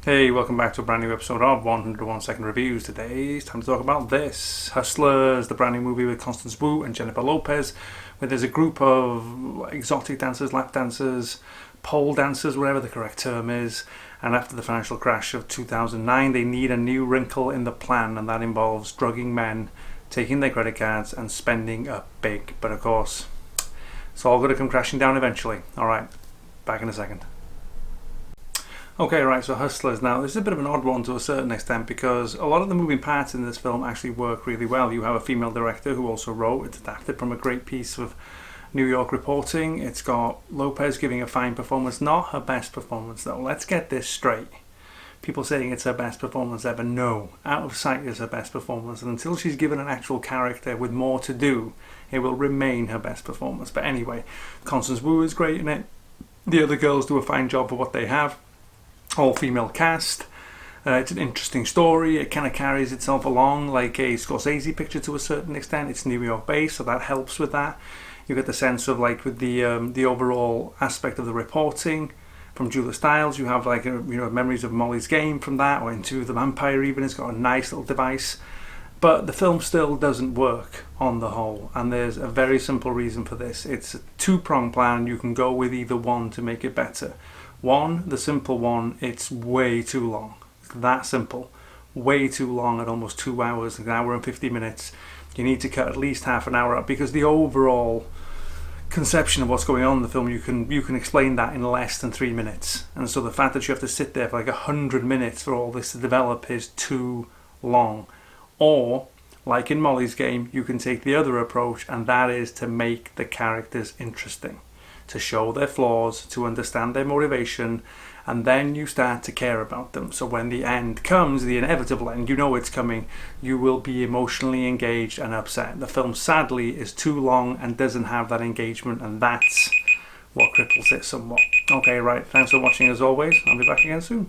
Hey, welcome back to a brand new episode of 101 Second Reviews. Today it's time to talk about this. Hustlers, the brand new movie with Constance Wu and Jennifer Lopez, where there's a group of exotic dancers, lap dancers, pole dancers, whatever the correct term is, and after the financial crash of 2009 they need a new wrinkle in the plan, and that involves drugging men, taking their credit cards and spending up big. But of course, it's all going to come crashing down eventually. Alright, back in a second. Okay, right, so Hustlers. Now, this is a bit of an odd one to a certain extent because a lot of the moving parts in this film actually work really well. You have a female director who also wrote. It's adapted from a great piece of New York reporting. It's got Lopez giving a fine performance. Not her best performance, though. Let's get this straight. People saying it's her best performance ever. No. Out of Sight is her best performance. And until she's given an actual character with more to do, it will remain her best performance. But anyway, Constance Wu is great in it. The other girls do a fine job for what they have. All-female cast. It's an interesting story. It kind of carries itself along like a Scorsese picture to a certain extent. It's New York based, so that helps with that. You get the sense of like with the overall aspect of the reporting from Julia Stiles. You have like memories of Molly's Game from that, or Into the Vampire even. It's got a nice little device. But the film still doesn't work on the whole, and there's a very simple reason for this. It's a two-pronged plan. You can go with either one to make it better. One, the simple one, it's way too long. It's that simple. Way too long at almost 2 hours, an hour and 50 minutes. You need to cut at least half an hour out because the overall conception of what's going on in the film, you can explain that in less than 3 minutes. And so the fact that you have to sit there for like 100 minutes for all this to develop is too long. Or, like in Molly's Game, you can take the other approach, and that is to make the characters interesting. To show their flaws, to understand their motivation, and then you start to care about them. So when the end comes, the inevitable end, you know it's coming, you will be emotionally engaged and upset. The film sadly is too long and doesn't have that engagement, and that's what cripples it somewhat. Okay, right, thanks for watching as always. I'll be back again soon.